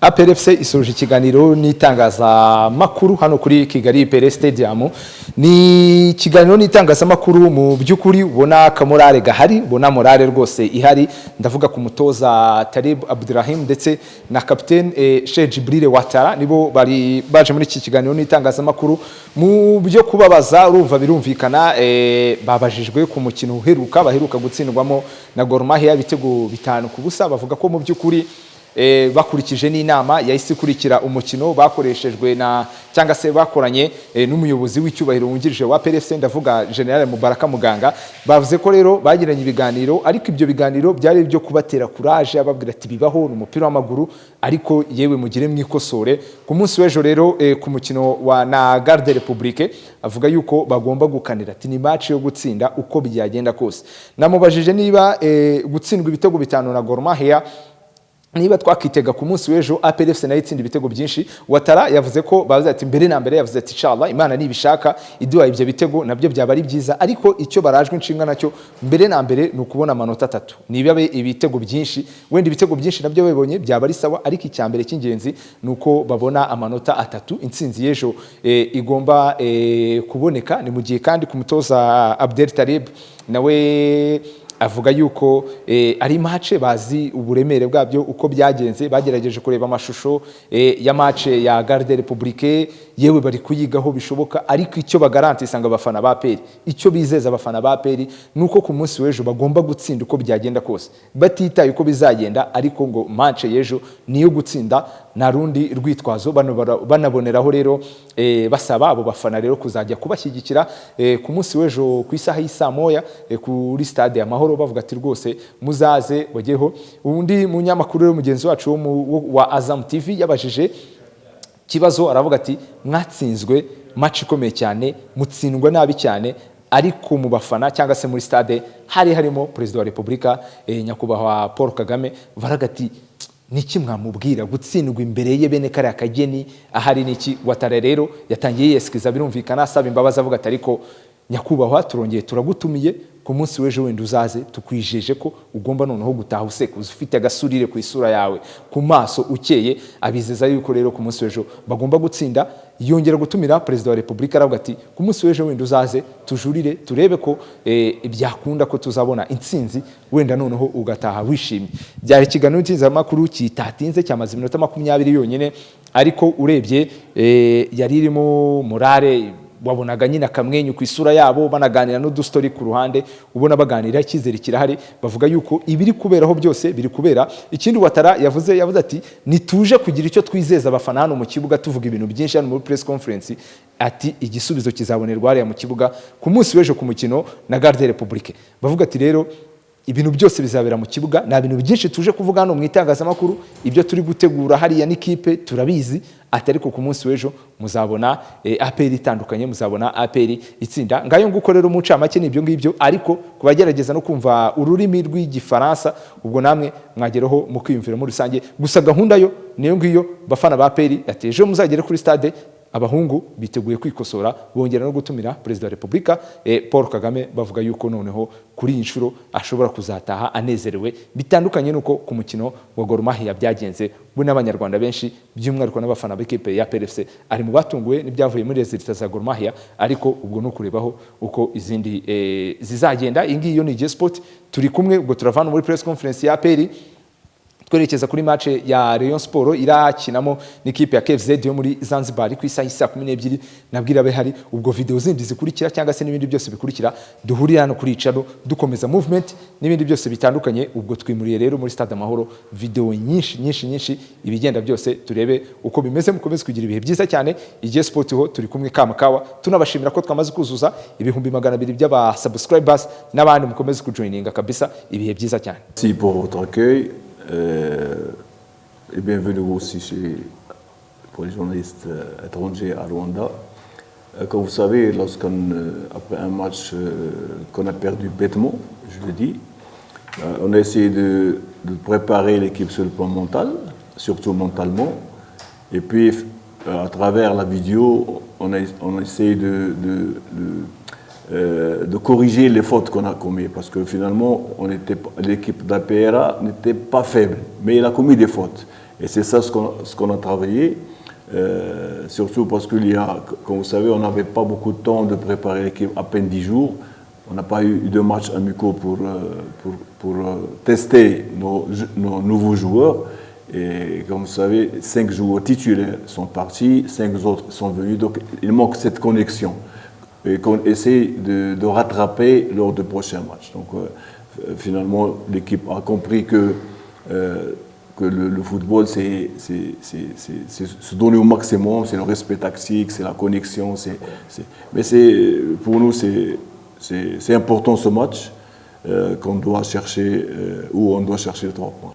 APRFC isoje ikiganiro n'itangazamakuru hano kuri Kigali Pele Stadium. Ni ikiganiro n'itangazamakuru mu by'ukuri ubona kamorale gahari, ubona morale rwose ihari. Ndavuga ku mutoza Talib Abdurrahim ndetse na capitaine Sheikh Jibril Watara, nibo bari baje muri iki kiganiro n'itangazamakuru. Mu byo kubabaza urumva birumvikana, babajijwe ku mukino baheruka gutsindwamo na Gor Mahia ibitego 5-0. Bavuga ko mu by'ukuri bakurikije n'inama yahise ikurikira umukino bakoreshejwe na cyangwa se bakoranye n'umuyobozi w'icyubahiro wungirije wa PRFC, ndavuga General Mubaraka Muganga. Bavuze ko rero bagiranye ibiganiro, ariko ibyo biganiro byari byo kubatera courage, ababwira ati bibaho n'umupira w'amaguru, ariko yewe mugire mwikosore. Ku munsi w'ejo rero ku mukino wa na Garde Republique avuga yuko bagomba gukanira ati ni match yo gutsinda uko byagenda kose. Namubajije niba gutsindwa ibitego 5 na Gor Mahia niba twakitega ku munsi w'ejo APRFC nayo itsinda ibitego byinshi. Watara yavuze ko bavuze ati mbere na mbere, yavuze ati inshallah Imana nibishaka iduha ibyo bitego nabyo byaba ari byiza, ariko icyo barajwe inshinga nacyo mbere na mbere ni ukubona amanota 3. Niba ibitego byinshi, wenda ibitego byinshi nabyo babonye byaba ari sawa, ariko icyambere cy'ingenzi nuko babona amanota 3. Intsinzi y'ejo igomba kuboneka. Ni mu gihe kandi ku mutoza Abdel Talib nawe avuga yuko ari match bazi uburemere bwabyo uko byagenze. Bagerageje kureba amashusho ya match ya Garde Republique, yewe bari kuyigaho bishoboka, ariko icyo bagaranti isanga abafana ba APR, icyo bizeza abafana ba APR nuko ku munsi w'ejo bagomba gutsinda uko byagenda kose, batitaye uko bizagenda, ariko ngo match y'ejo niyo gutsinda na rundi rwitwazo. Banaboneraho rero basaba abo bafana rero kuzajya kubashyigikira ku munsi w'ejo ku isaha y'isa moya kuri stade ya Mahoro, bavuga ati rwose muzaze bageho. Undi munyamakuru rero mugenzi wacu wa Azam TV yabajije kibazo, aravuga ati mwatsinzwe match ikomeye cyane, mutsindwa nabi cyane, ariko mu bafana cyangwa se muri stade hari harimo President wa Republika nyakubahwa Paul Kagame. Varagati niki mwamubwira gutsindwa imbere ye bene kare akageni ahari niki? Watara rero yatangiye yeskiza birumvikana, asaba imbabazi, avuga ati ariko nyakubahwa turongeye turagutumiye ku munsi w'ejo wenda uzaze, tukwijeje ko ugomba noneho gutaha useka, ufite agasurire ku isura yawe, ku maso ukeye. Abizeza yuko rero ku munsi w'ejo bagomba gutsinda. Yongera gutumira President wa Republika, aravuga ati ku munsi w'ejo wenda uzaze tujurire turebe ko byakunda ko tuzabona intsinzi, wenda noneho ugataha wishimye. Byari ikiganiro cy'inzamakuru kitatinze, cyamaze iminota 20 yonyine, ariko urebye yari irimo morale. Wabonaga nyina kamwenyu ku isura yabo, banaganira no dustori ku ruhande, ubona baganira icyizere kirahari. Bavuga yuko ibiri kuberaho byose biri kubera. Ikindi Watara yavuze ati nituje kugira icyo twizeza abafana hano mu kibuga, tuvuga ibintu byinshi hano muri press conference, ati igisubizo kizabonerwa hariya mu kibuga ku munsi w'ejo ku mukino na Garde Republique. Bavuga ati rero ibintu byose bizabera mu kibuga, na bintu byinshi tuje kuvuga hano mu itangazamakuru, ibyo turi gutegura hariya n'ikipe turabizi, atariko ku munsi w'ejo muzabona APR itandukanye, muzabona APR itsinda. Ngayo nguko rero mu ncamake n'ibyo ngibyo, ariko kubagerageza no kumva ururimi rw'igifaransa ubwo namwe mwageraho mu kwiyumvira muri rusange. Gusa gahunda yo niyo ngiyo, bafana ba APR yateje muzagere kuri stade. Abahungu biteguye kwikosora, bongera no gutumira President wa Republika Paul Kagame, bavuga yuko noneho kuri inshuro ashobora kuzataha anezerewe, bitandukanye nuko ku mukino wa Gor Mahia byagenze. Bune abanyarwanda benshi by'umwihariko n'abafana b'ikipe ya PRFC ari mu batunguwe n'ibyavuye muri resultats za Gor Mahia, ariko ubwo no kurebaho uko izindi zizagenda. Ingiyo ni G-Sport, turi kumwe ubwo turavana muri press conference ya APR twerekeza kuri match ya Rayon Sport irakinamo n'ikipe ya KFZ yo muri Zanzibar ku isaha isa 12. Nabwira be hari ubwo video zindi zikurikira cyangwa se n'ibindi byose bikurikira, duhurira hano kuri icano dukomeza movement n'ibindi byose bitandukanye. Ubwo twimuriye rero muri Stade Amahoro video nyinshi ibigenda byose, turebe uko bimeze. Mukomeze kugira ibihe byiza cyane. Ije Sport ho turi kumwe kamakawa, tunabashimira ko twamaze kuzuza 200,000 by'aba subscribers, n'abandi mukomeze kujoininga kabisa. Ibihe byiza cyane. Merci pour votre accueil. Et bienvenue aussi pour les journalistes étrangers à Rwanda. Comme vous savez, après un match qu'on a perdu bêtement, je le dis, on a essayé de préparer l'équipe sur le plan mental, surtout mentalement. Et puis, à travers la vidéo, on a essayé de corriger les fautes qu'on a commises, parce que finalement l'équipe d'APRA n'était pas faible, mais il a commis des fautes. Et c'est ça ce qu'on a travaillé, surtout parce qu'il y a, comme vous savez, on n'avait pas beaucoup de temps de préparer l'équipe, à peine 10 jours. On n'a pas eu de matchs amicaux pour tester nos nouveaux joueurs. Et comme vous savez, 5 joueurs titulaires sont partis, 5 autres sont venus. Donc il manque cette connexion et qu'on essaie de rattraper lors du prochain match. Donc finalement, l'équipe a compris que le football, c'est se donner au maximum, c'est le respect tactique, c'est la connexion. Mais pour nous, c'est important ce match qu'on doit chercher, où on doit chercher les 3 points.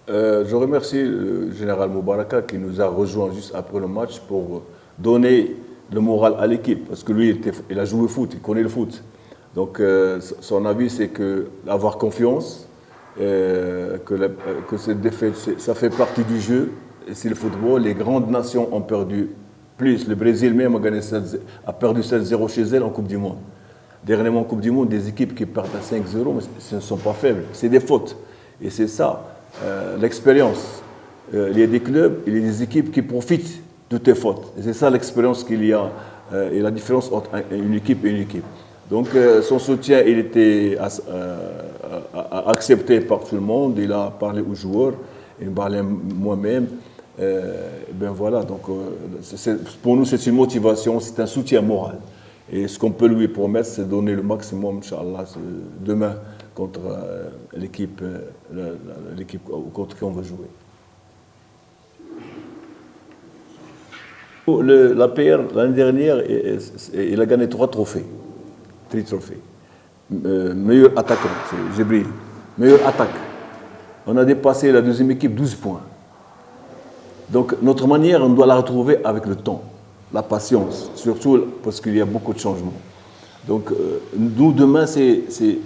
Je remercie le général Moubaraka qui nous a rejoint juste après le match pour donner le moral à l'équipe, parce que lui, il a joué au foot, il connaît le foot. Donc son avis, c'est d'avoir confiance, que cette défaite, ça fait partie du jeu, et c'est le football. Les grandes nations ont perdu plus. Le Brésil même a perdu 7-0 chez elle en Coupe du Monde. Dernièrement en Coupe du Monde, des équipes qui perdent à 5-0, mais ce ne sont pas faibles, c'est des fautes. Et c'est ça, l'expérience. Il y a des clubs, il y a des équipes qui profitent de tes fautes. Et c'est ça l'expérience qu'il y a, et la différence entre une équipe et une équipe. Donc son soutien, il était accepté par tout le monde. Il a parlé aux joueurs, il m'a parlé moi-même. Ben voilà, donc pour nous c'est une motivation, c'est un soutien moral. Et ce qu'on peut lui promettre, c'est donner le maximum, Inch'Allah, demain contre l'équipe contre qui on va jouer. L'APR, l'année dernière, il a gagné 3 trophées. Meilleur attaquant, c'est Jibril. Meilleure attaque. On a dépassé la deuxième équipe 12 points. Donc notre manière, on doit la retrouver avec le temps, la patience, surtout parce qu'il y a beaucoup de changements. Donc nous, demain,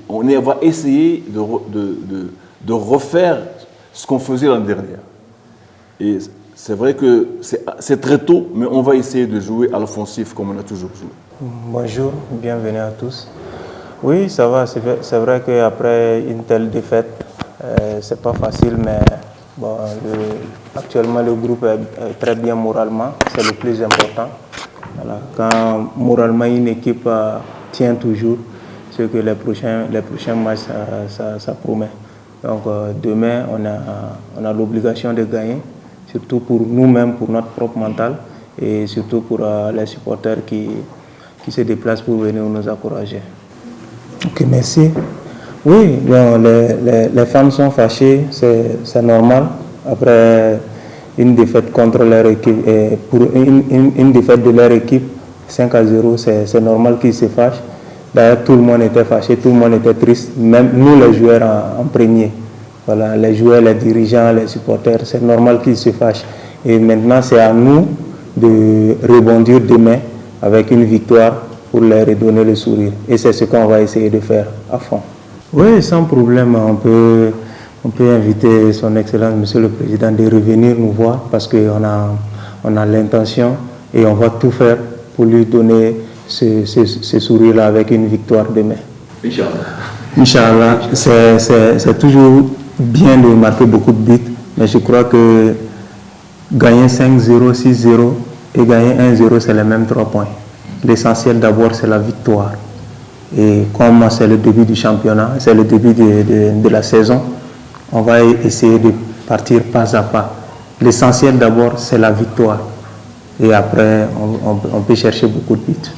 on va essayer de refaire ce qu'on faisait l'année dernière. Et c'est vrai que c'est très tôt, mais on va essayer de jouer à l'offensif comme on a toujours joué. Bonjour, bienvenue à tous. Oui, ça va, c'est vrai qu'après une telle défaite, c'est pas facile, mais bon, actuellement le groupe est très bien moralement, c'est le plus important. Voilà. Quand moralement une équipe tient toujours, c'est que les prochains matchs, ça promet. Donc demain, on a l'obligation de gagner, surtout pour nous-mêmes, pour notre propre mental, et surtout pour les supporters qui se déplacent pour venir nous encourager. Ok, merci. Oui, bon, les fans sont fâchés, c'est normal. Après une défaite contre leur équipe, pour une défaite de leur équipe, 5-0, c'est normal qu'ils se fâchent. D'ailleurs, tout le monde était fâché, tout le monde était triste, même nous les joueurs en premier. Voilà, les joueurs, les dirigeants, les supporters, c'est normal qu'ils se fâchent. Et maintenant, c'est à nous de rebondir demain avec une victoire pour leur redonner le sourire. Et c'est ce qu'on va essayer de faire à fond. Oui, sans problème, on peut inviter son Excellence, Monsieur le Président, de revenir nous voir parce qu'on a l'intention et on va tout faire pour lui donner ce sourire-là avec une victoire demain. Inch'Allah, c'est toujours bien de marquer beaucoup de buts, mais je crois que gagner 5-0, 6-0 et gagner 1-0, c'est les mêmes 3 points. L'essentiel d'abord, c'est la victoire. Et comme c'est le début du championnat, c'est le début de la saison, on va essayer de partir pas à pas. L'essentiel d'abord, c'est la victoire. Et après, on peut chercher beaucoup de buts.